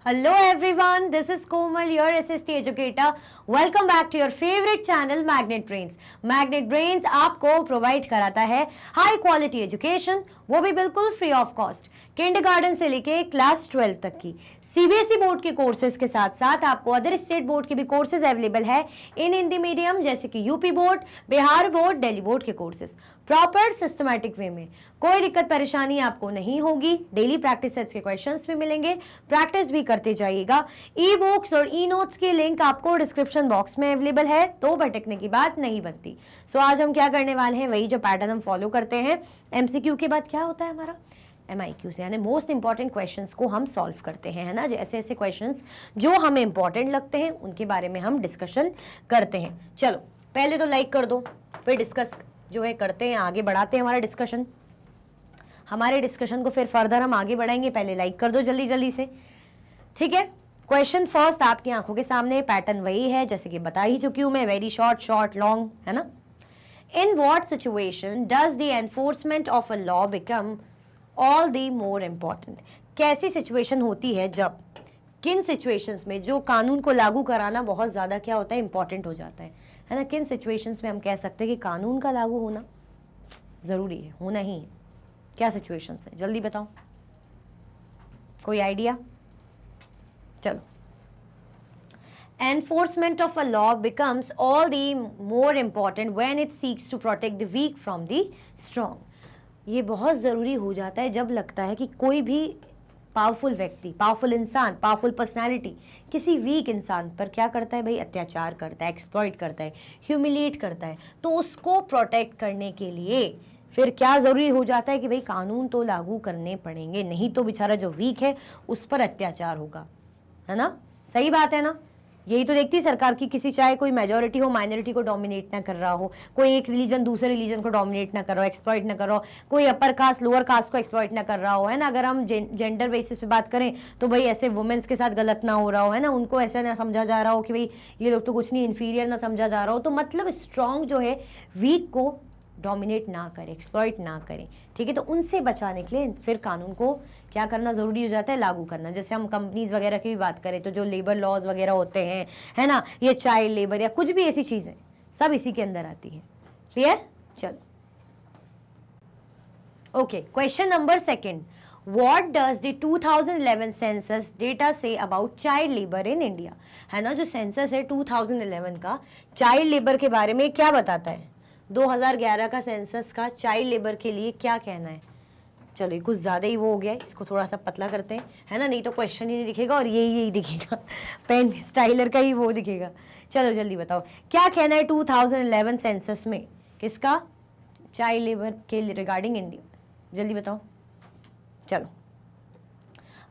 Hello everyone, this is Komal, your SST educator. Welcome back to your favorite channel Magnet Brains. Magnet Brains आपको provide कराता है high quality education, वो भी बिल्कुल free of cost, kindergarten से लेके class 12 तक की सीबीएसई बोर्ड के कोर्सेज के साथ साथ आपको अदर स्टेट बोर्ड के भी कोर्सेज अवेलेबल है इन हिंदी मीडियम, जैसे कि UP board, Bihar board, Delhi board के कोर्सेज प्रॉपर सिस्टमैटिक वे में। कोई दिक्कत परेशानी आपको नहीं होगी। डेली प्रैक्टिस सेट्स के क्वेश्चंस भी मिलेंगे, प्रैक्टिस भी करते जाइएगा। ई बुक्स और ई नोट्स की लिंक आपको डिस्क्रिप्शन बॉक्स में अवेलेबल है, तो भटकने की बात नहीं बनती। सो आज हम क्या करने वाले हैं, वही जो पैटर्न हम फॉलो करते हैं। एमसीक्यू के बाद क्या होता है हमारा MIQ से, यानी मोस्ट इंपॉर्टेंट क्वेश्चंस को हम सॉल्व करते हैं, है ना। ऐसे ऐसे क्वेश्चंस जो हमें इंपॉर्टेंट लगते हैं उनके बारे में हम डिस्कशन करते हैं। चलो पहले तो लाइक कर दो, फिर डिस्कस जो है करते हैं, आगे बढ़ाते हैं हमारा डिस्कशन। हमारे डिस्कशन को फिर फर्दर हम आगे बढ़ाएंगे। पहले लाइक कर दो जल्दी जल्दी से, ठीक है। क्वेश्चन फर्स्ट आपकी आंखों के सामने, पैटर्न वही है जैसे कि बता ही चुकी हूं मैं, वेरी शॉर्ट शॉर्ट लॉन्ग, है ना। In what situation does the enforcement of a law become all the more important. कैसी सिचुएशन होती है, जब किन सिचुएशंस में जो कानून को लागू कराना बहुत ज़्यादा क्या होता है, इंपॉर्टेंट हो जाता है ना। किन सिचुएशंस में हम कह सकते हैं कि कानून का लागू होना ज़रूरी है, होना ही है। क्या सिचुएशंस है, जल्दी बताओ, कोई आइडिया। चलो, enforcement of a law becomes all the more important when it seeks to protect the weak from the strong. ये बहुत ज़रूरी हो जाता है जब लगता है कि कोई भी पावरफुल व्यक्ति, पावरफुल इंसान, पावरफुल पर्सनालिटी किसी वीक इंसान पर क्या करता है भाई, अत्याचार करता है, एक्सप्लॉइट करता है, ह्यूमिलिएट करता है। तो उसको प्रोटेक्ट करने के लिए फिर क्या ज़रूरी हो जाता है कि भाई कानून तो लागू करने पड़ेंगे, नहीं तो बेचारा जो वीक है उस पर अत्याचार होगा, है ना। सही बात है ना। यही तो देखती सरकार की, किसी चाहे कोई मेजॉरिटी हो माइनॉरिटी को डोमिनेट ना कर रहा हो, कोई एक रिलीजन दूसरे रिलीजन को डोमिनेट ना कर रहा हो, एक्सप्लॉइट ना कर रहा हो, कोई अपर कास्ट लोअर कास्ट को एक्सप्लॉइट ना कर रहा हो, है ना। अगर हम जेंडर बेसिस पे बात करें तो भाई ऐसे वुमेन्स के साथ गलत ना हो रहा हो, है ना, उनको ऐसा ना समझा जा रहा हो कि भाई ये लोग तो कुछ नहीं, इन्फीरियर ना समझा जा रहा हो। तो मतलब स्ट्रॉन्ग जो है वीक को डोमिनेट ना करें, एक्सप्लॉइट ना करें, ठीक है। तो उनसे बचाने के लिए फिर कानून को क्या करना ज़रूरी हो जाता है, लागू करना। जैसे हम कंपनीज वगैरह की भी बात करें तो जो लेबर लॉज वगैरह होते हैं, है ना, ये चाइल्ड लेबर या कुछ भी ऐसी चीज़ें सब इसी के अंदर आती हैं। क्लियर। चलो okay, question number second, What does the 2011 census data say about child labor in India? है ना, जो सेंसस है 2011 का चाइल्ड लेबर के बारे में क्या बताता है। 2011 का सेंसस का चाइल्ड लेबर के लिए क्या कहना है। चलो ये कुछ ज़्यादा ही वो हो गया है, इसको थोड़ा सा पतला करते हैं, है ना, नहीं तो क्वेश्चन ही नहीं दिखेगा और यही दिखेगा, पेन स्टाइलर का ही वो दिखेगा। चलो जल्दी बताओ क्या कहना है 2011 सेंसस में, किसका, चाइल्ड लेबर के रिगार्डिंग इंडिया, जल्दी बताओ। चलो,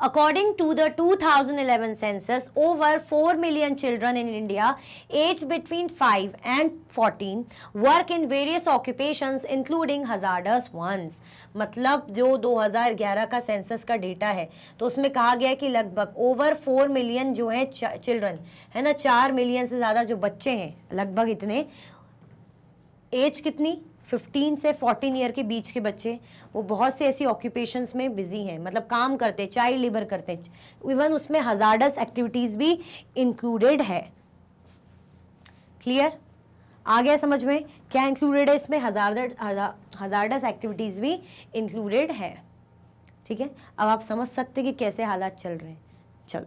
according to the 2011 census, over 4 million children in India aged between 5 and 14 work in various occupations including hazardous ones। मतलब जो 2011 का सेंसस का डेटा है तो उसमें कहा गया है कि लगभग ओवर 4 मिलियन जो है चिल्ड्रन, है ना, 4 मिलियन से ज़्यादा जो बच्चे हैं लगभग इतने, एज कितनी 15 से 14 ईयर के बीच के बच्चे, वो बहुत से ऐसी ऑक्यूपेशंस में बिजी हैं, मतलब काम करते, चाइल्ड लेबर करते, इवन उसमें हजार्डस एक्टिविटीज़ भी इंक्लूडेड है। क्लियर, आ गया समझ में क्या इंक्लूडेड है इसमें, हजार्डस एक्टिविटीज़ भी इंक्लूडेड है, ठीक है। अब आप समझ सकते कि कैसे हालात चल रहे हैं। चलो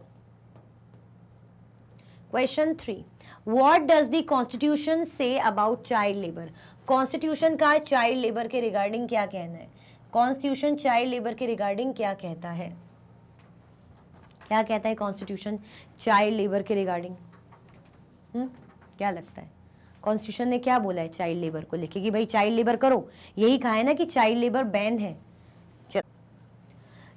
question 3, what does the constitution say about child labour. Constitution का चाइल्ड लेबर के रिगार्डिंग क्या कहना है, कॉन्स्टिट्यूशन चाइल्ड लेबर के रिगार्डिंग क्या कहता है, क्या कहता है कॉन्स्टिट्यूशन चाइल्ड लेबर के रिगार्डिंग। क्या लगता है कॉन्स्टिट्यूशन ने क्या बोला है चाइल्ड लेबर को लेके, कि भाई चाइल्ड लेबर करो, यही कहा है ना कि चाइल्ड लेबर बैन है।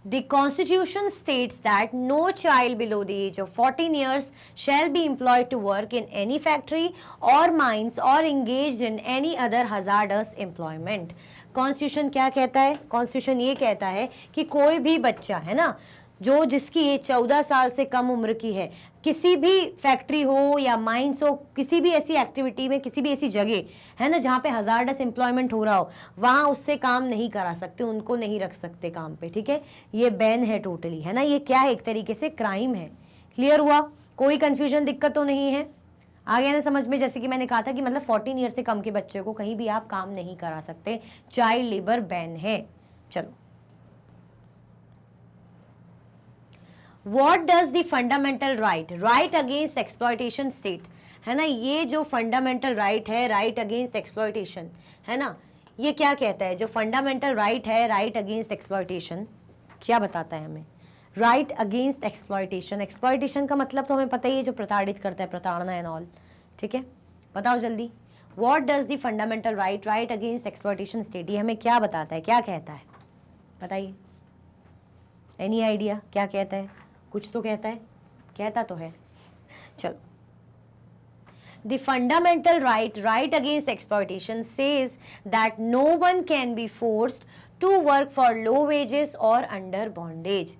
The Constitution states that no child below the age of 14 years shall be employed to work in any factory or mines or engaged in any other hazardous employment। Constitution क्या कहता है, Constitution ये कहता है कि कोई भी बच्चा, है ना, जो जिसकी एज 14 साल से कम उम्र की है, किसी भी फैक्ट्री हो या माइंस हो, किसी भी ऐसी एक्टिविटी में, किसी भी ऐसी जगह है ना जहाँ पे हजार्डस एम्प्लॉयमेंट हो रहा हो, वहाँ उससे काम नहीं करा सकते, उनको नहीं रख सकते काम पे, ठीक है। ये बैन है टोटली, है ना। ये क्या है, एक तरीके से क्राइम है। क्लियर हुआ? कोई कंफ्यूजन, दिक्कत तो नहीं है? आ गया ना समझ में? जैसे कि मैंने कहा था कि मतलब 14 ईयर से कम के बच्चे को कहीं भी आप काम नहीं करा सकते, चाइल्ड लेबर बैन है। चलो, What does the fundamental right against exploitation state, है ना। ये जो फंडामेंटल राइट है, राइट अगेंस्ट एक्सप्लॉयटेशन, है ना, ये क्या कहता है? जो फंडामेंटल राइट है, राइट अगेंस्ट एक्सप्लॉयटेशन, क्या बताता है हमें? राइट अगेंस्ट एक्सप्लॉयटेशन, एक्सप्लॉयटेशन का मतलब तो हमें पता ही है, जो प्रताड़ित करता है, प्रताड़ना एंड ऑल, ठीक है। बताओ जल्दी, what does the fundamental right against exploitation state, ये हमें क्या बताता है, क्या कहता है? बताइए, एनी आइडिया क्या कहता है? कुछ तो कहता है, कहता तो है। चलो, the fundamental right against exploitation says that no one can be forced to work for low wages or under bondage।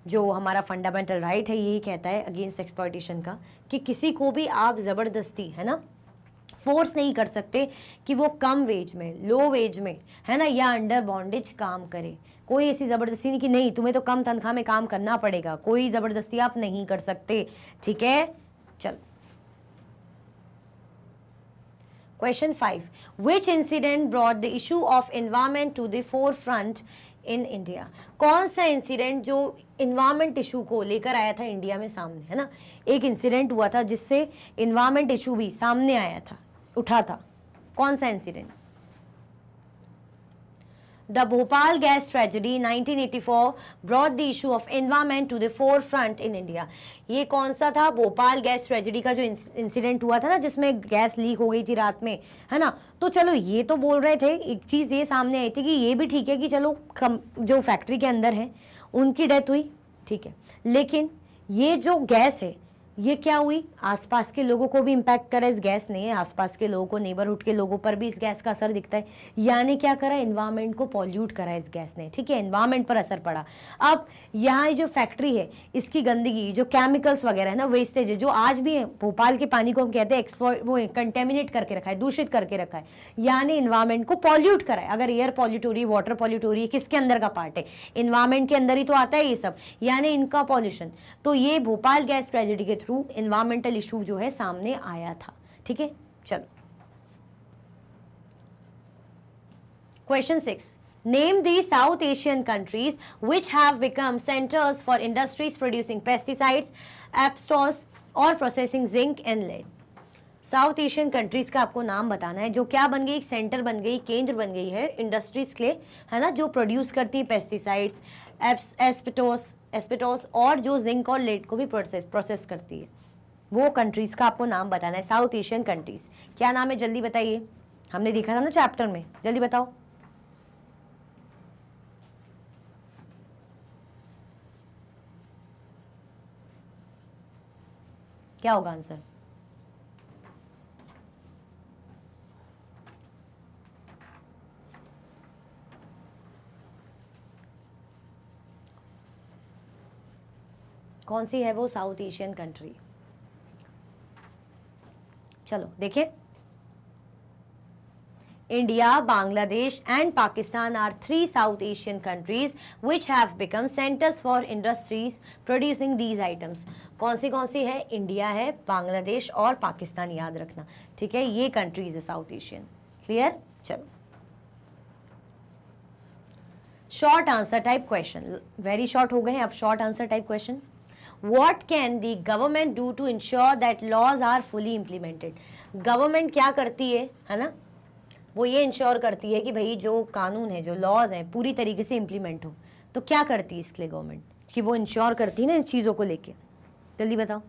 जो हमारा फंडामेंटल राइट है यही कहता है अगेंस्ट एक्सप्लॉयटेशन का, कि किसी को भी आप जबरदस्ती, है ना, फोर्स नहीं कर सकते कि वो कम वेज में, लो वेज में, है ना, या अंडर बॉन्डेज काम करे। कोई ऐसी जबरदस्ती नहीं कि नहीं तुम्हें तो कम तनख्वाह में काम करना पड़ेगा, कोई जबरदस्ती आप नहीं कर सकते, ठीक है। चलो, question 5, which incident brought the issue of environment to the forefront in India. कौन सा इंसिडेंट जो इन्वायरमेंट इशू को लेकर आया था इंडिया में सामने, है ना। एक इंसिडेंट हुआ था जिससे इन्वायरमेंट इशू भी सामने आया था, उठा था। कौन सा incident? The Bhopal gas tragedy 1984 brought the issue of environment to the forefront in India। ये कौन सा था? भोपाल गैस ट्रेजेडी का जो इंसिडेंट हुआ था ना, जिसमें गैस लीक हो गई थी रात में, है ना। तो चलो, ये तो बोल रहे थे, एक चीज़ ये सामने आई थी कि ये भी ठीक है कि चलो जो फैक्ट्री के अंदर है उनकी डेथ हुई, ठीक है, लेकिन ये जो गैस है ये क्या हुई, आसपास के लोगों को भी इम्पैक्ट करा इस गैस ने, आसपास के लोगों को, नेबरहुड के लोगों पर भी इस गैस का असर दिखता है। यानी क्या करा, एनवायरनमेंट को पॉल्यूट करा इस गैस ने, ठीक है, एनवायरनमेंट पर असर पड़ा। अब यहाँ जो फैक्ट्री है इसकी गंदगी, जो केमिकल्स वगैरह है ना, वेस्टेज है, जो आज भी है भोपाल के पानी को हम कहते हैं वो कंटेमिनेट करके रखा है, दूषित करके रखा है, यानी एनवायरनमेंट को पॉल्यूट करा है। अगर एयर पॉल्यूट हो रही है, वाटर पॉल्यूट हो रही है, किसके अंदर का पार्ट है? एनवायरनमेंट के अंदर ही तो आता है ये सब, यानी इनका पॉल्यूशन। तो ये भोपाल गैस ट्रेजेडी के थ्रू एनवायरमेंटल इशू जो है सामने आया था, ठीक है। चलो, question 6, name the south Asian countries which have become centres for industries producing pesticides, asbestos और processing zinc and lead. South Asian countries का आपको नाम बताना है, जो क्या बन गई, सेंटर बन गई, केंद्र बन गई है इंडस्ट्रीज के लिए, है ना, जो प्रोड्यूस करती है पेस्टिसाइड्स, एस्पेटोस और जो जिंक और लेड को भी प्रोसेस करती है। वो कंट्रीज का आपको नाम बताना है, साउथ एशियन कंट्रीज। क्या नाम है, जल्दी बताइए, हमने देखा था ना चैप्टर में, जल्दी बताओ। क्या होगा आंसर? कौन सी है वो साउथ एशियन कंट्री? चलो देखें, India, Bangladesh and Pakistan are 3 South Asian countries which have become centers for industries producing these items। कौन सी है? इंडिया है, बांग्लादेश और पाकिस्तान, याद रखना, ठीक है, ये कंट्रीज है साउथ एशियन। क्लियर? चलो, short answer type question, very short हो गए हैं, अब short answer type question. What can the government do to ensure that laws are fully implemented? Government क्या करती है ना, वो ये इंश्योर करती है कि भाई जो कानून है, जो लॉज हैं, पूरी तरीके से इम्प्लीमेंट हो। तो क्या करती है इसके लिए गवर्नमेंट, कि वो इंश्योर करती है ना इन चीज़ों को लेके? जल्दी बताओ,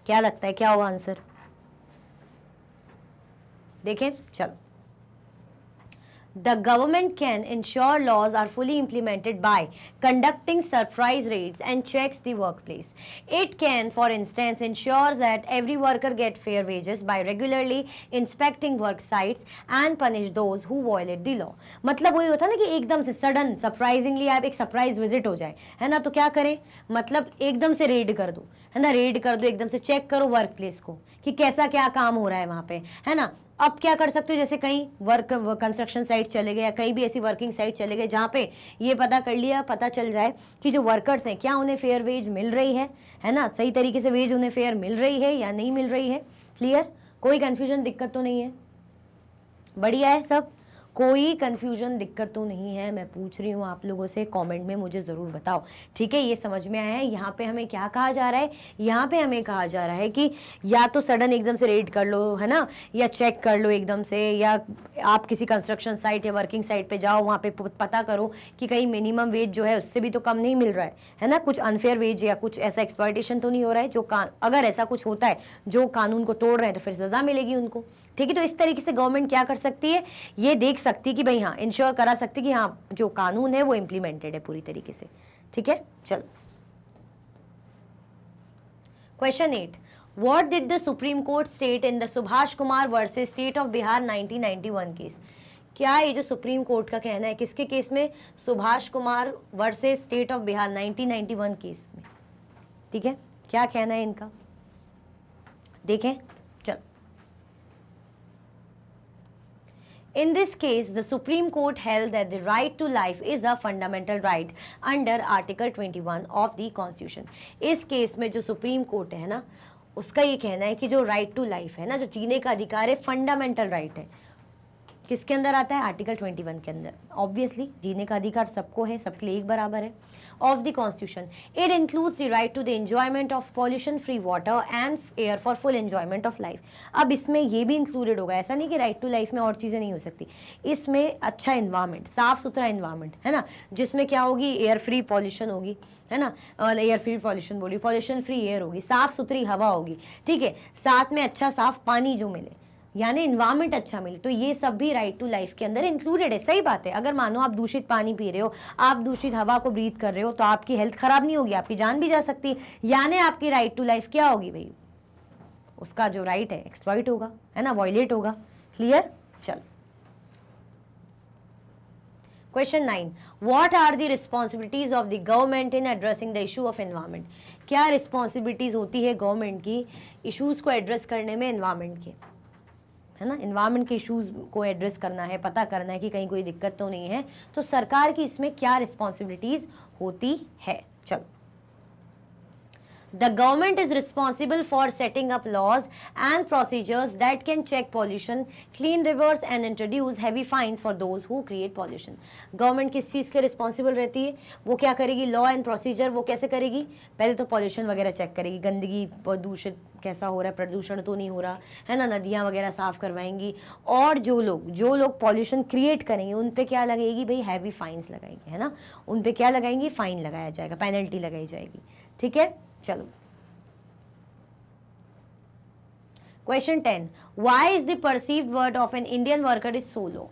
क्या लगता है क्या होगा आंसर? देखें, चलो, The government can ensure laws are fully implemented by conducting surprise raids and checks the workplace. It can, for instance, ensure that every worker get fair wages by regularly inspecting work sites and punish those who violate the law. मतलब वही होता है ना कि एकदम से sudden surprisingly आप एक सरप्राइज विजिट हो जाए, है ना, तो क्या करें, मतलब एकदम से रेड कर दो, है ना, रेड कर दो, एकदम से चेक करो वर्क प्लेस को कि कैसा क्या काम हो रहा है वहां पे, है ना। अब क्या कर सकते हो, जैसे कहीं कंस्ट्रक्शन साइट चले गए या कहीं भी ऐसी वर्किंग साइट चले गए जहाँ पे ये पता कर लिया, पता चल जाए कि जो वर्कर्स हैं क्या उन्हें फेयर वेज मिल रही है ना, सही तरीके से वेज उन्हें फेयर मिल रही है या नहीं मिल रही है। क्लियर, कोई कंफ्यूजन दिक्कत तो नहीं है, बढ़िया है सब, कोई कंफ्यूजन दिक्कत तो नहीं है। मैं पूछ रही हूँ आप लोगों से, कमेंट में मुझे ज़रूर बताओ, ठीक है। ये समझ में आया है। यहाँ पे हमें क्या कहा जा रहा है, यहाँ पे हमें कहा जा रहा है कि या तो सडन एकदम से रेड कर लो, है ना, या चेक कर लो एकदम से, या आप किसी कंस्ट्रक्शन साइट या वर्किंग साइट पे जाओ, वहाँ पे पता करो कि कहीं मिनिमम वेज जो है उससे भी तो कम नहीं मिल रहा है ना, कुछ अनफेयर वेज या कुछ ऐसा एक्सप्लॉयटेशन तो नहीं हो रहा है जो अगर ऐसा कुछ होता है जो कानून को तोड़ रहे हैं तो फिर सजा मिलेगी उनको, ठीक है। तो इस तरीके से गवर्नमेंट क्या कर सकती है, ये देख सकती है कि भाई हाँ, इंश्योर करा सकती है कि हाँ जो कानून है वो इम्प्लीमेंटेड है पूरी तरीके से, ठीक है। चलो question 8, what did the supreme court state in the Subhash Kumar versus state of Bihar 1991 case. क्या ये जो सुप्रीम कोर्ट का कहना है, किसके केस में, Subhash Kumar versus state of Bihar 1991 case में, ठीक है, क्या कहना है इनका, देखें। चलो, in this case, the Supreme Court held that the right to life is a fundamental right under Article 21 of the Constitution. इस केस में जो सुप्रीम कोर्ट है ना, उसका ये कहना है कि जो राइट टू लाइफ है ना, जो जीने का अधिकार है, फंडामेंटल राइट है, किसके अंदर आता है, आर्टिकल 21 के अंदर। ऑब्वियसली जीने का अधिकार सबको है, सबके लिए एक बराबर है, of the constitution. It includes the right to the enjoyment of pollution free water and air for full enjoyment of life. अब इसमें ये भी इंक्लूडेड होगा, ऐसा नहीं कि राइट टू लाइफ में और चीज़ें नहीं हो सकती, इसमें अच्छा इन्वायरमेंट, साफ सुथरा इन्वायरमेंट, है ना, जिसमें क्या होगी, एयर फ्री पॉल्यूशन होगी, है ना, एयर फ्री पॉल्यूशन बोली, पॉल्यूशन फ्री एयर होगी, साफ सुथरी हवा होगी, ठीक है, साथ में अच्छा साफ पानी जो मिले, यानी इन्वायरमेंट अच्छा मिले, तो ये सब भी राइट टू लाइफ के अंदर इंक्लूडेड है। सही बात है, अगर मानो आप दूषित पानी पी रहे हो, आप दूषित हवा को ब्रीथ कर रहे हो, तो आपकी हेल्थ खराब नहीं होगी, आपकी जान भी जा सकती है, यानी आपकी राइट टू लाइफ क्या होगी भाई, उसका जो राइट है एक्सप्लॉइट होगा, है ना, वायलेट होगा। क्लियर, चल question 9, what are the responsibilities of the government in addressing the issue of environment. क्या रिस्पॉन्सिबिलिटीज होती है गवर्नमेंट की इशूज को एड्रेस करने में, एनवायरमेंट के, है ना, इन्वायरमेंट के इश्यूज को एड्रेस करना है, पता करना है कि कहीं कोई दिक्कत तो नहीं है, तो सरकार की इसमें क्या रिस्पॉन्सिबिलिटीज होती है। चलो, The government is responsible for setting up laws and procedures that can check pollution, clean rivers and introduce heavy fines for those who create pollution. Government किस चीज़ के रिस्पॉन्सिबल रहती है, वो क्या करेगी, लॉ एंड प्रोसीजर वो कैसे करेगी, पहले तो पॉल्यूशन वगैरह चेक करेगी, गंदगी प्रदूषित कैसा हो रहा है, प्रदूषण तो नहीं हो रहा है ना, नदियाँ वगैरह साफ करवाएंगी, और जो लोग पॉल्यूशन क्रिएट करेंगे उन पे क्या लगेगी भाई, हैवी फाइन्स लगाएंगे, है ना, उन पे क्या लगाएंगी, फाइन लगाया जाएगा, पेनल्टी लगाई जाएगी, ठीक है। चलो question 10, why is the perceived worth of an Indian worker is so low,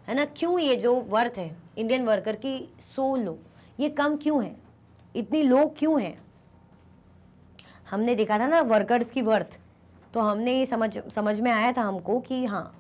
है ना, क्यों ये जो वर्थ है इंडियन वर्कर की सो लो, ये कम क्यों है, इतनी लो क्यों है। हमने देखा था ना वर्कर्स की वर्थ, तो हमने ये समझ में आया था हमको कि हाँ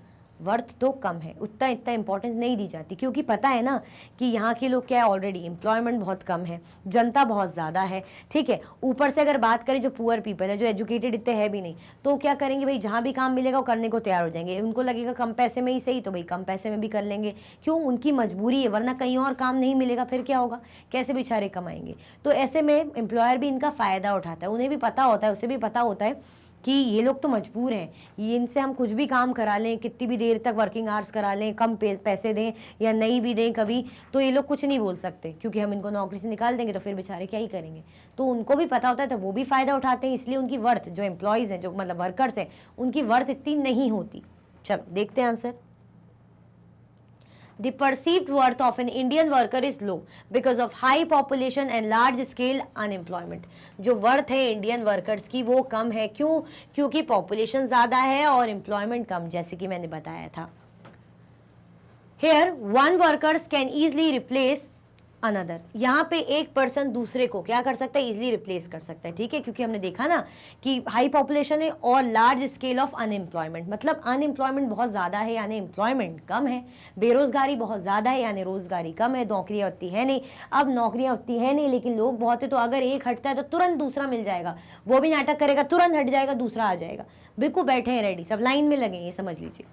वर्थ तो कम है, उतना इतना इंपॉर्टेंस नहीं दी जाती, क्योंकि पता है ना कि यहाँ के लोग क्या है, ऑलरेडी एम्प्लॉयमेंट बहुत कम है, जनता बहुत ज़्यादा है, ठीक है। ऊपर से अगर बात करें जो पुअर पीपल है, जो एजुकेटेड इतने है भी नहीं, तो क्या करेंगे भाई, जहाँ भी काम मिलेगा वो करने को तैयार हो जाएंगे, उनको लगेगा कम पैसे में ही सही, तो भाई कम पैसे में भी कर लेंगे, क्यों, उनकी मजबूरी है, वरना कहीं और काम नहीं मिलेगा, फिर क्या होगा, कैसे बेचारे कमाएंगे। तो ऐसे में एम्प्लॉयर भी इनका फ़ायदा उठाता है, उन्हें भी पता होता है, उसे भी पता होता है कि ये लोग तो मजबूर हैं, ये इनसे हम कुछ भी काम करा लें, कितनी भी देर तक वर्किंग आवर्स करा लें, कम पैसे दें या नहीं भी दें कभी, तो ये लोग कुछ नहीं बोल सकते, क्योंकि हम इनको नौकरी से निकाल देंगे तो फिर बेचारे क्या ही करेंगे। तो उनको भी पता होता है, तो वो भी फ़ायदा उठाते हैं, इसलिए उनकी वर्थ, जो एम्प्लॉयज़ हैं, जो मतलब वर्कर्स हैं, उनकी वर्थ इतनी नहीं होती। चलो देखते हैं answer. The perceived worth of an Indian worker is low because of high population and large scale unemployment. जो वर्थ है इंडियन वर्कर्स की वो कम है, क्यों, क्योंकि पॉपुलेशन ज़्यादा है और एम्प्लॉयमेंट कम, जैसे कि मैंने बताया था। Here one workers can easily replace another, यहाँ पे एक पर्सन दूसरे को क्या कर सकता है, इजिली रिप्लेस कर सकता है, ठीक है, क्योंकि हमने देखा ना कि हाई पॉपुलेशन है और लार्ज स्केल ऑफ अनएम्प्लॉयमेंट, मतलब अनएम्प्लॉयमेंट बहुत ज़्यादा है यानी एम्प्लॉयमेंट कम है, बेरोजगारी बहुत ज़्यादा है यानी रोजगारी कम है, नौकरियाँ उतनी है नहीं। अब नौकरियाँ उतनी है नहीं लेकिन लोग बहुत है, तो अगर एक हटता है तो तुरंत दूसरा मिल जाएगा, वो भी नाटक करेगा, तुरंत हट जाएगा, दूसरा आ जाएगा, बिल्कुल बैठे हैं रेडी, सब लाइन में लगे, ये समझ लीजिए।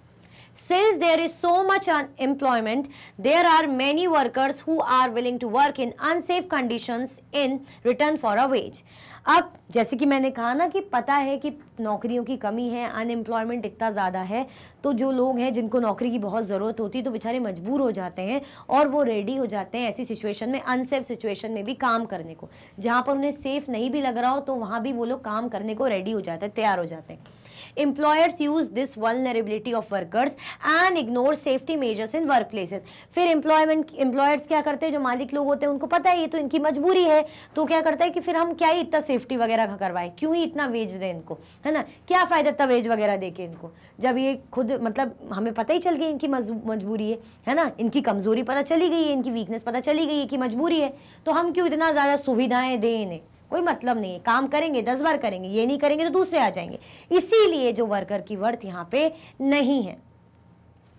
Since there is so much unemployment, there are many workers who are willing to work in unsafe conditions in return for a wage. अब जैसे कि मैंने कहा ना कि पता है कि नौकरियों की कमी है, अनएम्प्लॉयमेंट इतना ज़्यादा है, तो जो लोग हैं जिनको नौकरी की बहुत ज़रूरत होती है तो बेचारे मजबूर हो जाते हैं और वो रेडी हो जाते हैं ऐसी सिचुएशन में, अनसेफ सिचुएशन में भी काम करने को, जहाँ पर उन्हें सेफ नहीं भी लग रहा हो तो वहाँ भी वो लोग काम करने को रेडी हो जाते हैं, तैयार हो जाते हैं। Employers use this vulnerability of workers and ignore safety measures in workplaces. फिर एम्प्लॉयर्स क्या करते हैं, जो मालिक लोग होते हैं उनको पता है ये तो इनकी मजबूरी है, तो क्या करता है कि फिर हम क्या ही इतना सेफ्टी वगैरह का करवाएं, क्यों ही इतना वेज दें इनको, है ना, क्या फ़ायदा इतना वेज वगैरह दे के इनको, जब ये खुद मतलब हमें पता ही चल गई इनकी मजबूरी है ना, इनकी कमज़ोरी पता चली गई है, इनकी वीकनेस पता चली गई है कि मजबूरी है, तो हम क्यों इतना ज़्यादा सुविधाएँ दें इन्हें, कोई मतलब नहीं है, काम करेंगे 10 बार करेंगे, ये नहीं करेंगे तो दूसरे आ जाएंगे, इसीलिए जो वर्कर की वर्थ यहाँ पे नहीं है।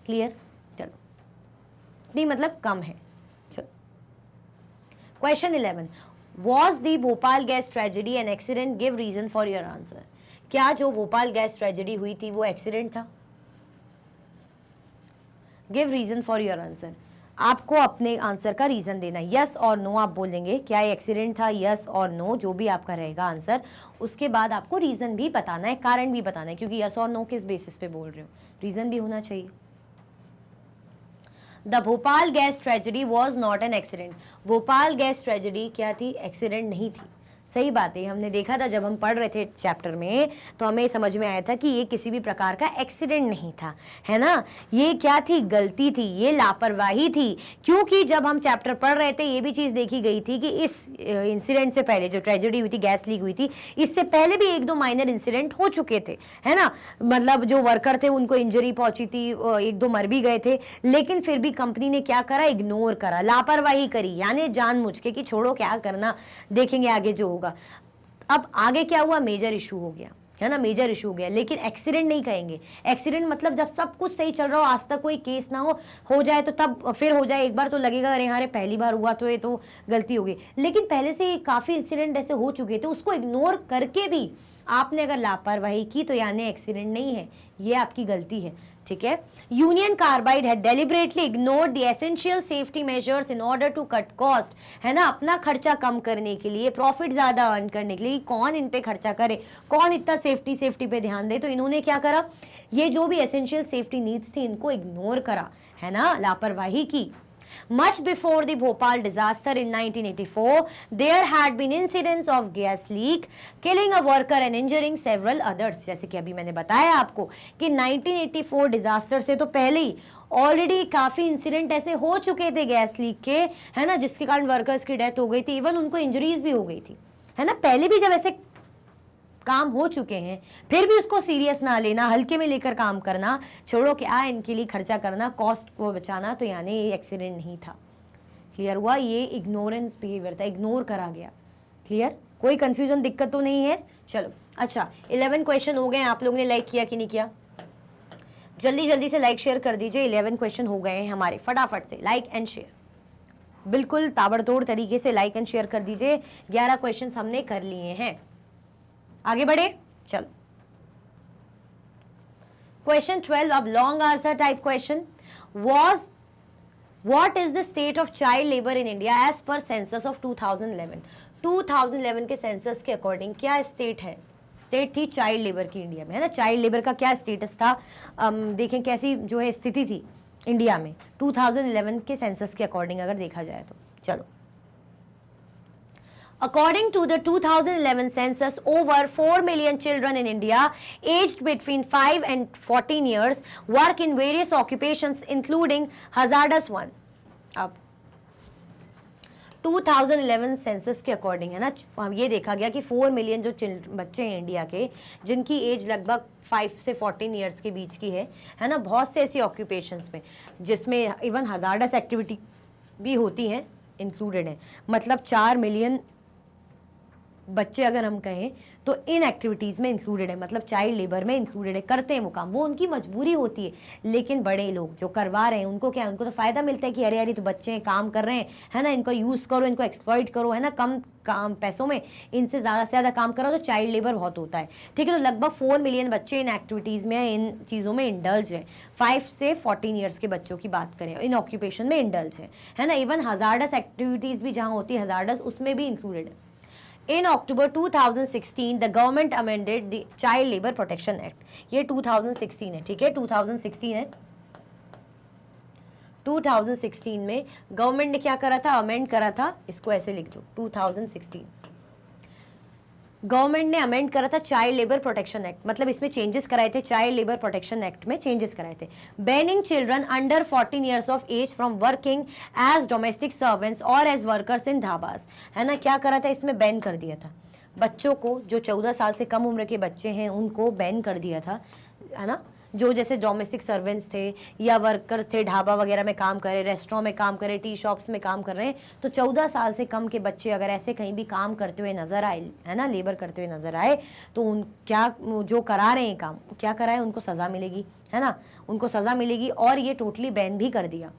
क्लियर, चलो, नहीं मतलब कम है। चलो, question 11, was the Bhopal gas tragedy an accident, give reason for your answer. क्या जो भोपाल गैस ट्रेजेडी हुई थी वो एक्सीडेंट था? Give reason for your answer, आपको अपने आंसर का रीजन देना, यस और नो आप बोलेंगे, क्या एक्सीडेंट था, यस और नो, जो भी आपका रहेगा आंसर, उसके बाद आपको रीजन भी बताना है, कारण भी बताना है, क्योंकि यस और नो किस बेसिस पे बोल रहे हो, रीजन भी होना चाहिए। The Bhopal gas tragedy was not an accident, Bhopal gas tragedy क्या थी, एक्सीडेंट नहीं थी। सही बात है, हमने देखा था जब हम पढ़ रहे थे चैप्टर में तो हमें समझ में आया था कि ये किसी भी प्रकार का एक्सीडेंट नहीं था, है ना, ये क्या थी, गलती थी, ये लापरवाही थी, क्योंकि जब हम चैप्टर पढ़ रहे थे ये भी चीज़ देखी गई थी कि इस इंसिडेंट से पहले जो ट्रेजेडी हुई थी, गैस लीक हुई थी, इससे पहले भी 1-2 माइनर इंसिडेंट हो चुके थे, है ना, मतलब जो वर्कर थे उनको इंजरी पहुंची थी, 1-2 मर भी गए थे, लेकिन फिर भी कंपनी ने क्या करा, इग्नोर करा, लापरवाही करी, यानी जानबूझ के कि छोड़ो क्या करना, देखेंगे आगे जो होगा। अब आगे क्या हुआ, मेजर इशू हो गया, है ना, मेजर इशू हो गया, लेकिन एक्सीडेंट नहीं कहेंगे। एक्सीडेंट मतलब जब सब कुछ सही चल रहा हो, आज तक कोई केस ना हो जाए तो तब फिर हो जाए, एक बार तो लगेगा अरे हाँ पहली बार हुआ तो ये तो गलती हो गई, लेकिन पहले से काफ़ी इंसिडेंट ऐसे हो चुके थे, उसको इग्नोर करके भी आपने अगर लापरवाही की तो यानी एक्सीडेंट नहीं है, ये आपकी गलती है, ठीक है। यूनियन कार्बाइड है deliberately ignored the essential safety measures in order to cut cost, है ना, अपना खर्चा कम करने के लिए, प्रॉफिट ज्यादा अर्न करने के लिए, कौन इन पे खर्चा करे, कौन इतना सेफ्टी पे ध्यान दे, तो इन्होंने क्या करा, ये जो भी एसेंशियल सेफ्टी नीड्स थी इनको इग्नोर करा, है ना, लापरवाही की। Much before the Bhopal disaster in 1984, there had been incidents of gas leak, killing a worker and injuring several others. जैसे कि अभी मैंने बताया आपको कि 1984 डिजास्टर से तो पहले ही ऑलरेडी काफ़ी इंसिडेंट ऐसे हो चुके थे गैस लीक के, है ना, जिसके कारण वर्कर्स की डेथ हो गई थी, इवन उनको इंजरीज भी हो गई थी, है ना, पहले भी जब ऐसे काम हो चुके हैं फिर भी उसको सीरियस ना लेना, हल्के में लेकर काम करना, छोड़ो क्या इनके लिए खर्चा करना, कॉस्ट को बचाना, तो यानी ये एक्सीडेंट नहीं था। क्लियर हुआ, ये इग्नोरेंस बिहेवियर था, इग्नोर करा गया। क्लियर, कोई कंफ्यूजन, दिक्कत तो नहीं है। चलो अच्छा, 11 क्वेश्चन हो गए, आप लोगों ने लाइक किया कि नहीं किया, जल्दी जल्दी से लाइक शेयर कर दीजिए। 11 क्वेश्चन हो गए हैं हमारे, फटाफट से लाइक एंड शेयर, बिल्कुल ताबड़तोड़ तरीके से लाइक एंड शेयर कर दीजिए। 11 क्वेश्चन हमने कर लिए हैं, आगे बढ़े। चलो क्वेश्चन 12, अब long answer type question, what is the state of child labour in India as per census of 2011। 2011 के सेंसस के अकॉर्डिंग क्या स्टेट है, स्टेट थी चाइल्ड लेबर की इंडिया में, है ना, चाइल्ड लेबर का क्या स्टेटस था, देखें कैसी जो है स्थिति थी इंडिया में 2011 के सेंसस के अकॉर्डिंग अगर देखा जाए तो। चलो, according to the 2011 census, over 4 million children in India aged between 5 and 14 years work in various occupations including hazardous one. अब 2011 सेंसस के अकॉर्डिंग है ना, ये देखा गया कि 4 मिलियन जो बच्चे हैं इंडिया के, जिनकी एज लगभग 5 से 14 ईयर्स के बीच की है ना, बहुत से ऐसी ऑक्यूपेशंस में जिसमें इवन हजार्डस एक्टिविटी भी होती हैं इंक्लूडेड है। मतलब 4 मिलियन बच्चे अगर हम कहें तो इन एक्टिविटीज़ में इंक्लूडेड है, मतलब चाइल्ड लेबर में इंक्लूडेड है, करते हैं वो काम, वो उनकी मजबूरी होती है। लेकिन बड़े लोग जो करवा रहे हैं उनको क्या है, उनको तो फ़ायदा मिलता है कि अरे यार तो बच्चे हैं, काम कर रहे हैं, है ना, इनको यूज़ करो, इनको एक्सप्लॉइट करो, है ना, कम काम पैसों में इनसे ज़्यादा से ज़्यादा काम करो, तो चाइल्ड लेबर बहुत होता है। ठीक है, तो लगभग 4 मिलियन बच्चे इन एक्टिविटीज़ में, इन चीज़ों में इंडल्ज है। 5 से 14 ईयर्स के बच्चों की बात करें, इन ऑक्यूपेशन में इंडल्ज है ना। इवन हजार्डस एक्टिविटीज़ भी जहाँ होती है, हजार्डस, उसमें भी इंक्लूडेड है। In October 2016, the government amended the Child Labor Protection Act. ये 2016 है, ठीक है, 2016 है। 2016 में गवर्नमेंट ने क्या करा था, अमेंड करा था, इसको ऐसे लिख दो, 2016 गवर्नमेंट ने अमेंड करा था चाइल्ड लेबर प्रोटेक्शन एक्ट, मतलब इसमें चेंजेस कराए थे, चाइल्ड लेबर प्रोटेक्शन एक्ट में चेंजेस कराए थे। Banning children under 14 years of age from working as domestic servants और एज वर्कर्स इन ढाबास, है ना। क्या करा था, इसमें बैन कर दिया था बच्चों को, जो 14 साल से कम उम्र के बच्चे हैं उनको बैन कर दिया था, है ना। जो जैसे डोमेस्टिक सर्वेंट्स थे या वर्कर्स थे, ढाबा वगैरह में काम करे, रेस्टोरेंट में काम करे, टी शॉप्स में काम कर रहे हैं, तो 14 साल से कम के बच्चे अगर ऐसे कहीं भी काम करते हुए नजर आए, है ना, लेबर करते हुए नजर आए, तो उन क्या जो करा रहे हैं काम, क्या करा है, उनको सज़ा मिलेगी, है ना, उनको सज़ा मिलेगी। और ये टोटली बैन भी कर दिया।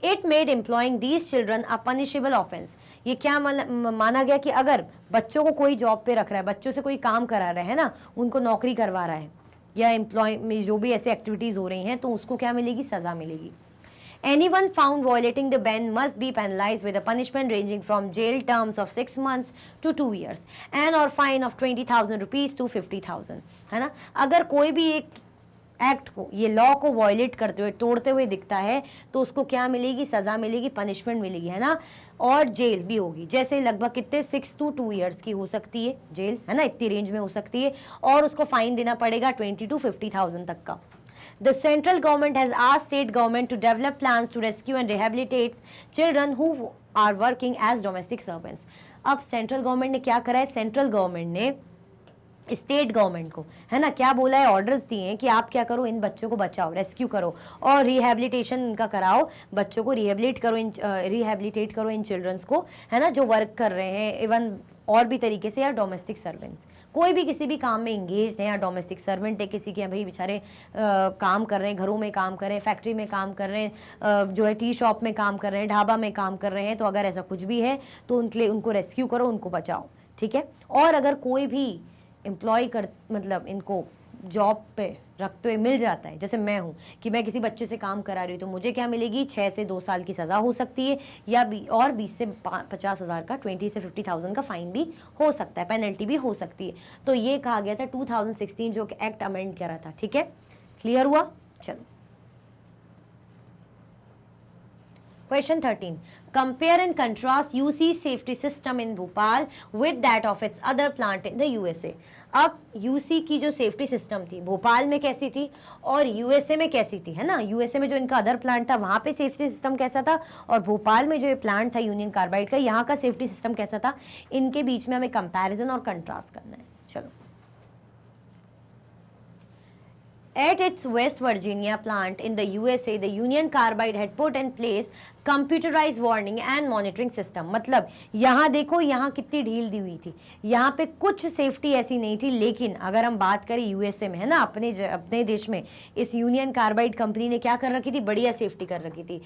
It made employing these children a punishable offence. ये क्या माना गया कि अगर बच्चों को कोई जॉब पे रख रहा है, बच्चों से कोई काम करा रहा है ना, उनको नौकरी करवा रहा है या एम्प्लॉय में जो भी ऐसे एक्टिविटीज़ हो रही हैं, तो उसको क्या मिलेगी, सज़ा मिलेगी। Anyone found violating the ban must be penalized with a punishment ranging from jail terms of 6 months to 2 years and or fine of 20,000 rupees to 50,000, है ना। अगर कोई भी एक एक्ट को, ये लॉ को वायलेट करते हुए, तोड़ते हुए दिखता है, तो उसको क्या मिलेगी, सज़ा मिलेगी, पनिशमेंट मिलेगी, है ना, और जेल भी होगी। जैसे लगभग कितने 6 to 2 ईयर्स की हो सकती है जेल, है ना, इतनी रेंज में हो सकती है, और उसको फाइन देना पड़ेगा 20 to 50,000 तक का। The central government has asked state government to develop plans to rescue and rehabilitate children who are working as domestic servants. अब सेंट्रल गवर्नमेंट ने क्या करा है, सेंट्रल गवर्नमेंट ने स्टेट गवर्नमेंट को, है ना, क्या बोला है, ऑर्डर्स दिए हैं कि आप क्या करो, इन बच्चों को बचाओ, रेस्क्यू करो और रिहेबिलिटेशन इनका कराओ, बच्चों को रिहेबिलिटेट करो इन चिल्ड्रंस को, है ना, जो वर्क कर रहे हैं, इवन और भी तरीके से, या डोमेस्टिक सर्वेंट्स, कोई भी किसी भी काम में इंगेज है, या डोमेस्टिक सर्वेंट है, किसी के भाई बेचारे काम कर रहे हैं, घरों में काम कर रहे हैं, फैक्ट्री में काम कर रहे हैं, जो है टी शॉप में काम कर रहे हैं, ढाबा में काम कर रहे हैं, तो अगर ऐसा कुछ भी है तो उनके लिए उनको रेस्क्यू करो, उनको बचाओ, ठीक है। और अगर कोई भी एम्प्लॉय कर, मतलब इनको जॉब पे रखते हुए मिल जाता है, जैसे मैं हूँ कि मैं किसी बच्चे से काम करा रही हूँ, तो मुझे क्या मिलेगी, 6 से 2 साल की सज़ा हो सकती है, या और 20 से 50,000 का, 20 से 50,000 का फाइन भी हो सकता है, पेनल्टी भी हो सकती है। तो ये कहा गया था 2016 जो एक्ट अमेंड करा था, ठीक है, क्लियर हुआ। चलो Question 13. Compare and contrast UC's safety system in Bhopal with that of its other plant in the USA. अब UC की जो सेफ्टी सिस्टम थी भोपाल में कैसी थी और USA में कैसी थी, है ना। USA में जो इनका अदर प्लांट था वहाँ पे सेफ्टी सिस्टम कैसा था, और भोपाल में जो ये प्लांट था यूनियन कार्बाइड का, यहाँ का सेफ्टी सिस्टम कैसा था, इनके बीच में हमें कंपैरिजन और कंट्रास्ट करना है। चलो, at its West Virginia plant in the USA, the Union Carbide had put in place computerized warning and monitoring system. मतलब यहाँ देखो, यहाँ कितनी ढील दी हुई थी, यहाँ पे कुछ सेफ्टी ऐसी नहीं थी। लेकिन अगर हम बात करें यूएसए में, है ना, अपने देश में, इस यूनियन कार्बाइड कंपनी ने क्या कर रखी थी, बढ़िया सेफ्टी कर रखी थी।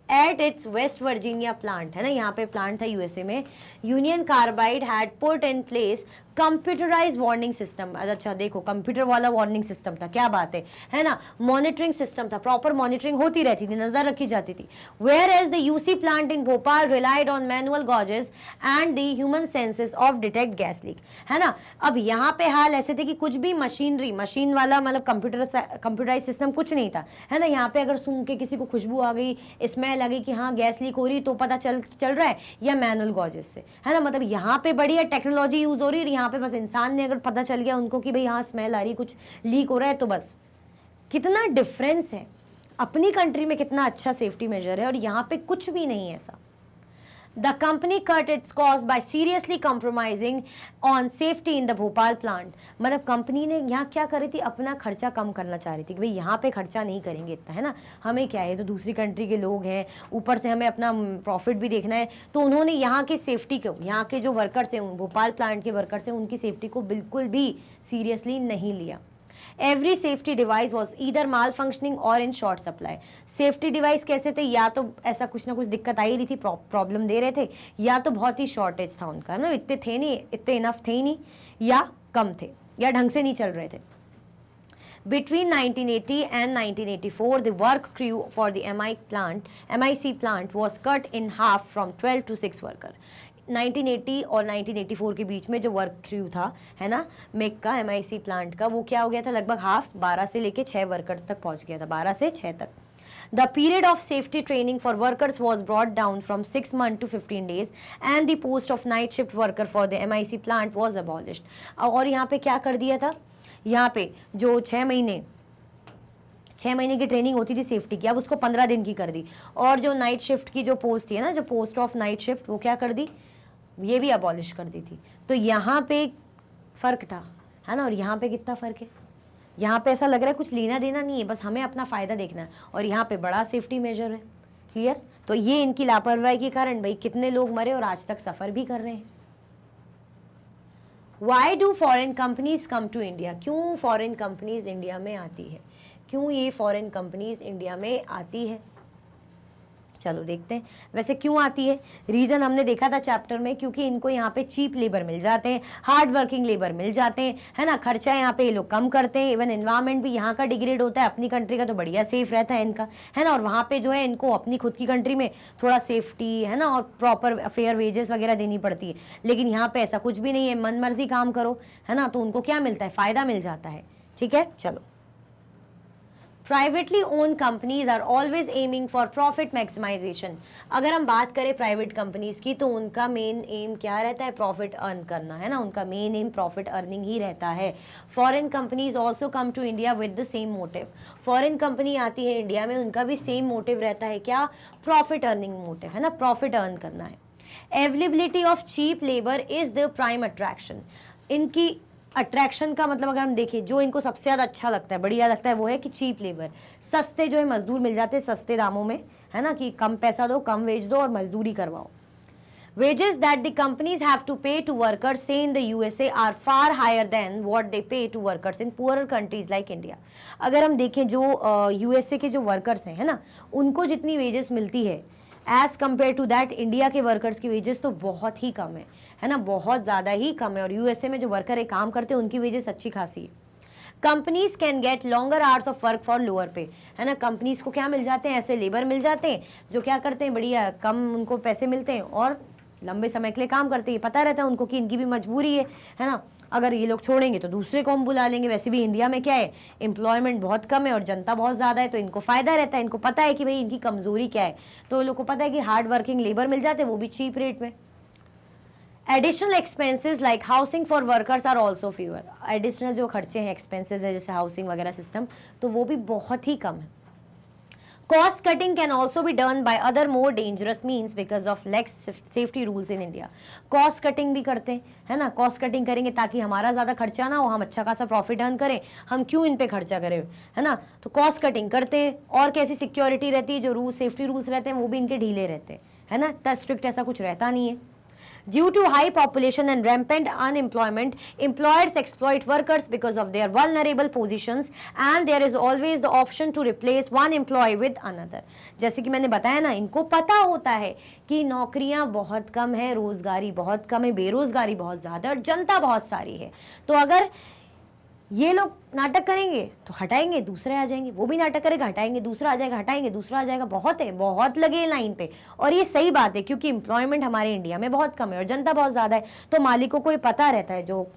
At its West Virginia plant, है ना, यहाँ पे प्लांट था यूएसए में, Union Carbide had put in place computerized warning system. अच्छा देखो, कंप्यूटर वाला वार्निंग सिस्टम था, क्या बात है ना। मॉनिटरिंग सिस्टम था, प्रॉपर मॉनिटरिंग होती रहती थी, नजर रखी जाती थी। Whereas the UC plant in Bhopal relied on manual gauges and the human senses of detect gas leak, है ना। अब यहाँ पे हाल ऐसे थे कि कुछ भी मशीन वाला, मतलब कंप्यूटराइज सिस्टम कुछ नहीं था, है ना। यहाँ पे अगर सूंघ के किसी को खुशबू आ गई, स्मेल आ गई कि हाँ गैस लीक हो रही, तो पता चल रहा है, या मैनुअल गॉजेस से, है ना। मतलब यहाँ पे बढ़िया टेक्नोलॉजी यूज हो रही है, यहाँ पे बस इंसान ने अगर पता चल गया उनको कि भाई हाँ स्मेल आ रही, कुछ लीक हो रहा है, तो बस। कितना डिफरेंस है, अपनी कंट्री में कितना अच्छा सेफ्टी मेजर है और यहाँ पे कुछ भी नहीं है ऐसा। The company cut its cost by seriously compromising on safety in the Bhopal plant. मतलब कंपनी ने यहाँ क्या कर रही थी, अपना खर्चा कम करना चाह रही थी कि भाई यहाँ पे खर्चा नहीं करेंगे इतना, है ना, हमें क्या है, तो दूसरी कंट्री के लोग हैं, ऊपर से हमें अपना प्रॉफिट भी देखना है, तो उन्होंने यहाँ की सेफ्टी को, यहाँ के जो वर्कर्स हैं, भोपाल प्लांट के वर्कर्स हैं, उनकी सेफ्टी को बिल्कुल भी सीरियसली नहीं लिया. Every safety device was either malfunctioning or in short supply. Safety device कैसे थे, या तो ऐसा कुछ ना कुछ दिक्कत आ ही रही थी, प्रॉब्लम दे रहे थे, या तो बहुत ही शॉर्टेज था उनका, ना इतने थे नहीं, इतने इनफ थे ही नहीं, या कम थे, या ढंग से नहीं चल रहे थे. Between 1980 and 1984, the work crew for the MIC plant was cut in half from 12 to 6 worker. 1980 और 1984 के बीच में जो वर्क क्रू था, है ना, मेक का, MIC प्लांट का, वो क्या हो गया था, लगभग हाफ, 12 से लेके 6 वर्कर्स तक पहुंच गया था, 12 से 6 तक. The period of safety training for workers was brought down from 6 months to 15 days and the post of night shift worker for the MIC plant was abolished. और यहाँ पे क्या कर दिया था, यहाँ पे जो 6 महीने की ट्रेनिंग होती थी सेफ्टी की, अब उसको 15 दिन की कर दी, और जो नाइट शिफ्ट की जो पोस्ट थी ना, जो पोस्ट ऑफ नाइट शिफ्ट, वो क्या कर दी, ये भी अबॉलिश कर दी थी. तो यहाँ पे फ़र्क था, है ना, और यहाँ पे कितना फ़र्क है, यहाँ पे ऐसा लग रहा है कुछ लेना देना नहीं है, बस हमें अपना फ़ायदा देखना है, और यहाँ पे बड़ा सेफ्टी मेजर है. क्लियर. तो ये इनकी लापरवाही के कारण भाई कितने लोग मरे और आज तक सफ़र भी कर रहे हैं. Why do foreign companies come to India? क्यों फॉरेन कंपनीज इंडिया में आती है, क्यों ये फॉरेन कंपनीज इंडिया में आती है, चलो देखते हैं. वैसे क्यों आती है, रीज़न हमने देखा था चैप्टर में, क्योंकि इनको यहाँ पे चीप लेबर मिल जाते हैं, हार्ड वर्किंग लेबर मिल जाते हैं, है ना, खर्चा यहाँ पे ये लोग कम करते हैं, इवन एनवायरनमेंट भी यहाँ का डिग्रेड होता है, अपनी कंट्री का तो बढ़िया सेफ रहता है इनका, है ना, और वहाँ पे जो है इनको अपनी खुद की कंट्री में थोड़ा सेफ्टी, है ना, और प्रॉपर फेयर वेजेस वगैरह देनी पड़ती है. लेकिन यहाँ पे ऐसा कुछ भी नहीं है, मन मर्जी काम करो, है ना, तो उनको क्या मिलता है, फ़ायदा मिल जाता है. ठीक है, चलो. Privately own companies are always aiming for profit maximization. अगर हम बात करें प्राइवेट कंपनीज की, तो उनका मेन एम क्या रहता है, प्रॉफिट अर्न करना, है ना, उनका मेन एम प्रॉफिट अर्निंग ही रहता है. Foreign companies also come to India with the same motive. Foreign company आती है इंडिया में, उनका भी सेम मोटिव रहता है, क्या, प्रॉफिट अर्निंग मोटिव, है ना, प्रॉफिट अर्न करना है. Availability of cheap labour is the prime attraction. इनकी अट्रैक्शन का मतलब अगर हम देखें, जो इनको सबसे ज़्यादा अच्छा लगता है, बढ़िया लगता है, वो है कि चीप लेबर, सस्ते जो है मजदूर मिल जाते हैं सस्ते दामों में, है ना, कि कम पैसा दो, कम वेज दो और मजदूरी करवाओ. Wages that the companies have to pay to workers, say in the USA, are far higher than what they pay to workers in poorer countries like India. अगर हम देखें जो USA के जो वर्कर्स हैं, है ना, उनको जितनी वेजेस मिलती है as compared to that, India के वर्कर्स की वेजेस तो बहुत ही कम है ना, बहुत ज़्यादा ही कम है. और यूएसए में जो वर्कर काम करते हैं उनकी वेजेस अच्छी खासी है. Companies can get longer hours of work for lower पे, है ना, कंपनीज को क्या मिल जाते हैं, ऐसे लेबर मिल जाते हैं जो क्या करते हैं, बढ़िया कम उनको पैसे मिलते हैं और लंबे समय के लिए काम करते हैं. पता रहता है उनको कि इनकी भी मजबूरी है ना, अगर ये लोग छोड़ेंगे तो दूसरे को हम बुला लेंगे. वैसे भी इंडिया में क्या है, एम्प्लॉयमेंट बहुत कम है और जनता बहुत ज़्यादा है, तो इनको फ़ायदा रहता है, इनको पता है कि भाई इनकी कमज़ोरी क्या है, तो लोग को पता है कि हार्ड वर्किंग लेबर मिल जाते हैं, वो भी चीप रेट में. Additional expenses like housing for workers are also fewer. Additional जो खर्चे हैं, एक्सपेंसेस है, जैसे हाउसिंग वगैरह सिस्टम, तो वो भी बहुत ही कम है. Cost cutting can also be done by other more dangerous means because of lax safety rules in India. Cost cutting भी करते हैं, है ना, cost cutting करेंगे ताकि हमारा ज़्यादा खर्चा ना हो, हम अच्छा खासा प्रॉफिट अर्न करें, हम क्यों इन पे खर्चा करें, है ना, तो cost cutting करते हैं. और कैसी सिक्योरिटी रहती है, जो रूल सेफ्टी रूल्स रहते हैं वो भी इनके ढीले रहते हैं, है ना, इतना स्ट्रिक्ट ऐसा कुछ रहता नहीं है. Due to high population and rampant unemployment, employers exploit workers because of their vulnerable positions and there is always the option to replace one employee with another. जैसे कि मैंने बताया ना, इनको पता होता है कि नौकरियां बहुत कम है, रोजगारी बहुत कम है, बेरोजगारी बहुत ज़्यादा और जनता बहुत सारी है. तो अगर ये लोग नाटक करेंगे तो हटाएंगे, दूसरे आ जाएंगे, वो भी नाटक करेगा, हटाएंगे, दूसरा आ जाएगा, हटाएंगे, दूसरा आ जाएगा. बहुत है, बहुत लगे लाइन पे. और ये सही बात है क्योंकि एम्प्लॉयमेंट हमारे इंडिया में बहुत कम है और जनता बहुत ज़्यादा है. तो मालिकों को ये पता रहता है, जो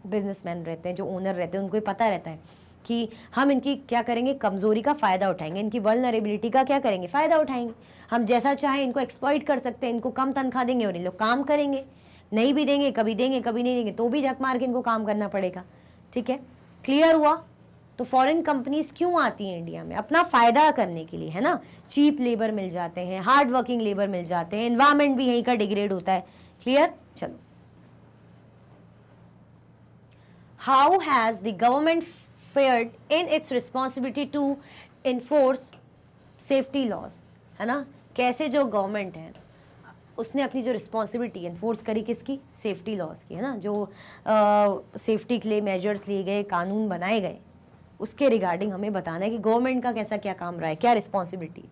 बिजनेसमैन रहते हैं, जो ओनर रहते हैं, उनको ये पता रहता है कि हम इनकी क्या करेंगे, कमज़ोरी का फ़ायदा उठाएंगे, इनकी वल्नरेबिलिटी का क्या करेंगे, फ़ायदा उठाएंगे. हम जैसा चाहें इनको एक्सप्लॉइट कर सकते हैं, इनको कम तनख्वाह देंगे और ये लोग काम करेंगे. नहीं भी देंगे, कभी नहीं देंगे, तो भी झक मार के इनको काम करना पड़ेगा. ठीक है, क्लियर हुआ. तो फॉरेन कंपनीज क्यों आती हैं इंडिया में? अपना फायदा करने के लिए, है ना। चीप लेबर मिल जाते हैं, हार्ड वर्किंग लेबर मिल जाते हैं, एनवायरमेंट भी यहीं का डिग्रेड होता है। क्लियर? चलो, how has the government fared in its responsibility to enforce safety laws, है ना। कैसे जो गवर्नमेंट है उसने अपनी जो रिस्पॉन्सिबिलिटी इन्फोर्स करी, किसकी? सेफ्टी लॉज की, है ना। जो सेफ्टी के लिए मेजर्स लिए गए, कानून बनाए गए, उसके रिगार्डिंग हमें बताना है कि गवर्नमेंट का कैसा क्या काम रहा है, क्या responsibility.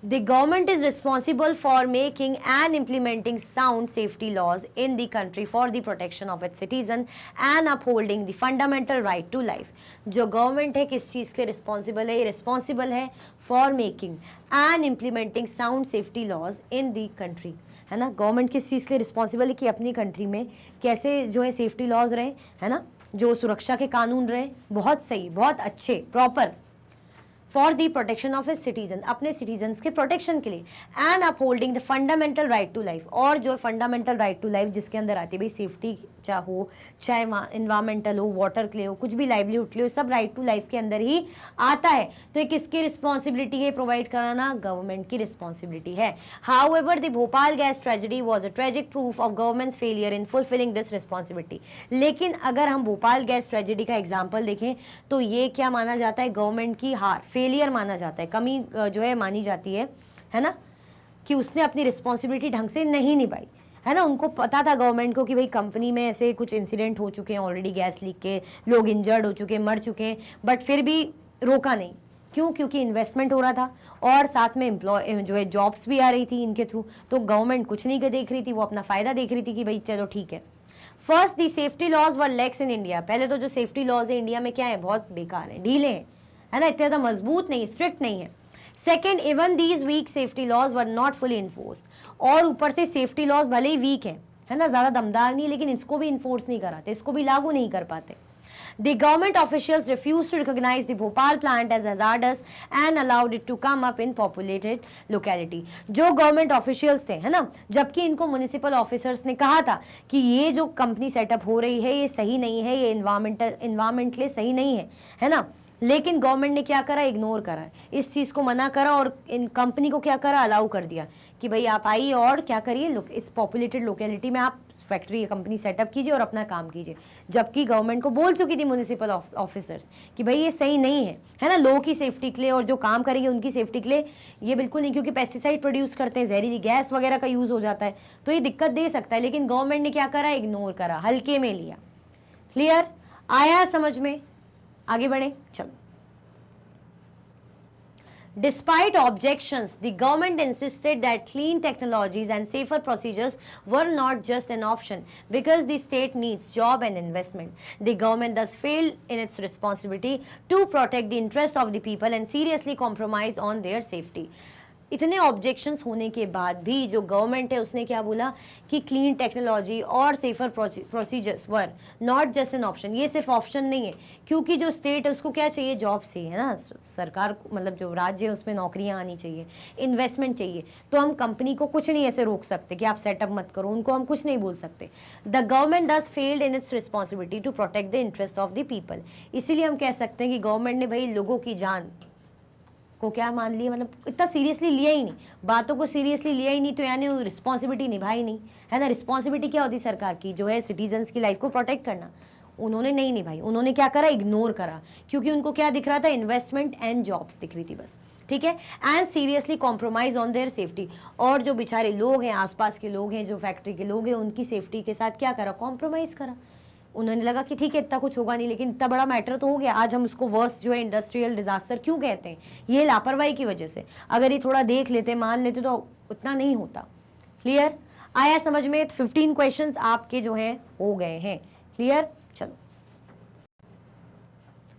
The government is responsible for making and implementing sound safety laws in the country for the protection of its citizen and upholding the fundamental right to life. जो गवर्नमेंट है किस चीज़ के रिस्पॉन्सिबल है? ये रिस्पॉन्सिबल है for making and implementing sound safety laws in the country, है ना। गवर्नमेंट किस चीज़ के लिए रिस्पॉन्सिबल है कि अपनी कंट्री में कैसे जो है सेफ्टी लॉज रहे, है ना, जो सुरक्षा के कानून रहे बहुत सही, बहुत अच्छे, proper, for the protection of its citizen, अपने सिटीजन्स के प्रोटेक्शन के लिए, and upholding the fundamental right to life, और जो फंडामेंटल राइट टू लाइफ जिसके अंदर आती है भाई सेफ्टी, चाहे हो, चाहे इन्वायरमेंटल हो, वाटर के लिए हो, कुछ भी लाइवलीहुड के लिए हो, सब राइट टू लाइफ के अंदर ही आता है। तो ये किसकी रिस्पॉन्सिबिलिटी है प्रोवाइड कराना? गवर्नमेंट की रिस्पॉन्सिबिलिटी है। However the Bhopal gas tragedy was a tragic proof of governments failure in fulfilling this responsibility. लेकिन अगर हम भोपाल गैस ट्रेजेडी का एग्जाम्पल देखें तो ये क्या माना जाता है? गवर्नमेंट की हार, फेलियर माना जाता है, कमी जो है मानी जाती है ना, कि उसने अपनी रिस्पॉन्सिबिलिटी ढंग से नहीं निभाई, है ना। उनको पता था गवर्नमेंट को कि भाई कंपनी में ऐसे कुछ इंसिडेंट हो चुके हैं ऑलरेडी, गैस लीक के, लोग इंजर्ड हो चुके हैं, मर चुके हैं, बट फिर भी रोका नहीं। क्यों? क्योंकि इन्वेस्टमेंट हो रहा था और साथ में एम्प्लॉय जो है जॉब्स भी आ रही थी इनके थ्रू। तो गवर्नमेंट कुछ नहीं देख रही थी, वो अपना फायदा देख रही थी कि भाई चलो ठीक है। First, the safety laws were lax in India. पहले तो जो सेफ्टी लॉज है इंडिया में क्या है? बहुत बेकार है, ढीले हैं, है ना, इतने ज़्यादा मजबूत नहीं, स्ट्रिक्ट नहीं है। Second, even these weak safety laws were not fully enforced, और ऊपर से सेफ्टी लॉज भले ही वीक है ना, ज़्यादा दमदार नहीं, लेकिन इसको भी इन्फोर्स नहीं कराते, इसको भी लागू नहीं कर पाते। The government officials refused to recognize the Bhopal plant as hazardous and allowed it to come up in populated locality. जो गवर्नमेंट ऑफिशियल्स थे, है ना, जबकि इनको म्युनिसिपल ऑफिसर्स ने कहा था कि ये जो कंपनी सेटअप हो रही है ये सही नहीं है, ये इन्वायरमेंट के लिए सही नहीं है ना, लेकिन गवर्नमेंट ने क्या करा? इग्नोर करा, इस चीज़ को मना करा और इन कंपनी को क्या करा? अलाउ कर दिया कि भाई आप आइए और क्या करिए, इस पॉपुलेटेड लोकेलिटी में आप फैक्ट्री या कंपनी सेटअप कीजिए और अपना काम कीजिए। जबकि गवर्नमेंट को बोल चुकी थी म्युनिसिपल ऑफिसर्स कि भाई ये सही नहीं है ना, लोगों की सेफ्टी के लिए और जो काम करेंगे उनकी सेफ्टी के लिए ये बिल्कुल नहीं, क्योंकि पेस्टिसाइड प्रोड्यूस करते हैं, जहरीली गैस वगैरह का यूज़ हो जाता है, तो ये दिक्कत दे सकता है। लेकिन गवर्नमेंट ने क्या करा? इग्नोर करा, हल्के में लिया। क्लियर? आया समझ में? आगे बढ़े, चलो। Despite objections, the government insisted that clean technologies and safer procedures were not just an option because the state needs job and investment. The government thus failed in its responsibility to protect the interest of the people and seriously compromised on their safety. इतने objections होने के बाद भी जो government है उसने क्या बोला कि क्लीन टेक्नोलॉजी और safer procedures were not just an option. ये सिर्फ ऑप्शन नहीं है, क्योंकि जो स्टेट है उसको क्या चाहिए? जॉब चाहिए, है ना, सरकार मतलब जो राज्य है उसमें नौकरियां आनी चाहिए, इन्वेस्टमेंट चाहिए। तो हम कंपनी को कुछ नहीं ऐसे रोक सकते कि आप सेटअप मत करो, उनको हम कुछ नहीं बोल सकते। The government does failed in its responsibility to protect the interest of the people. इसीलिए हम कह सकते हैं कि गवर्नमेंट ने भाई लोगों की जान को क्या मान लिया, मतलब इतना सीरियसली लिया ही नहीं, बातों को सीरियसली लिया ही नहीं, तो यानी वो रिस्पॉन्सिबिलिटी निभाई नहीं, है ना। रिस्पॉन्सिबिलिटी क्या होती सरकार की? जो है सिटीजन्स की लाइफ को प्रोटेक्ट करना, उन्होंने नहीं निभाई। उन्होंने क्या करा? इग्नोर करा, क्योंकि उनको क्या दिख रहा था? इन्वेस्टमेंट एंड जॉब्स दिख रही थी बस, ठीक है। And seriously compromise on their safety, और जो बेचारे लोग हैं, आसपास के लोग हैं, जो फैक्ट्री के लोग हैं, उनकी सेफ्टी के साथ क्या करा? कॉम्प्रोमाइज़ करा। उन्होंने लगा कि ठीक है इतना कुछ होगा नहीं, लेकिन इतना बड़ा मैटर तो हो गया। आज हम उसको वर्स्ट जो है इंडस्ट्रियल डिजास्टर क्यों कहते हैं? ये लापरवाही की वजह से। अगर ये थोड़ा देख लेते, मान लेते, तो उतना नहीं होता। क्लियर? आया समझ में? 15 क्वेश्चंस आपके जो हैं हो गए हैं। क्लियर? चलो,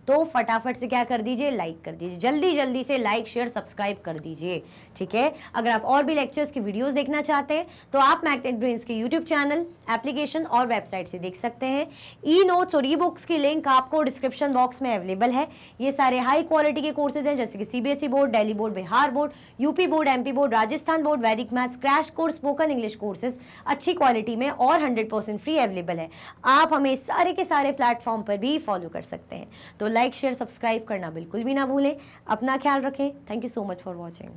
तो फटाफट से क्या कर दीजिए? लाइक कर दीजिए, जल्दी जल्दी से लाइक शेयर सब्सक्राइब कर दीजिए, ठीक है। अगर आप और भी लेक्चर्स की वीडियोस देखना चाहते हैं तो आप मैग्नेट ब्रेन्स के यूट्यूब चैनल, एप्लीकेशन और वेबसाइट से देख सकते हैं। ई नोट्स और ई बुक्स की लिंक आपको डिस्क्रिप्शन बॉक्स में अवेलेबल है। ये सारे हाई क्वालिटी के कोर्सेज हैं, जैसे कि CBSE board, Delhi board, Bihar board, UP board, MP board, Rajasthan board, Vedic maths, crash course, spoken English courses अच्छी क्वालिटी में और 100% फ्री अवेलेबल है। आप हमें सारे के सारे प्लेटफॉर्म पर भी फॉलो कर सकते हैं। तो लाइक शेयर सब्सक्राइब करना बिल्कुल भी ना भूलें। अपना ख्याल रखें। Thank you so much for watching.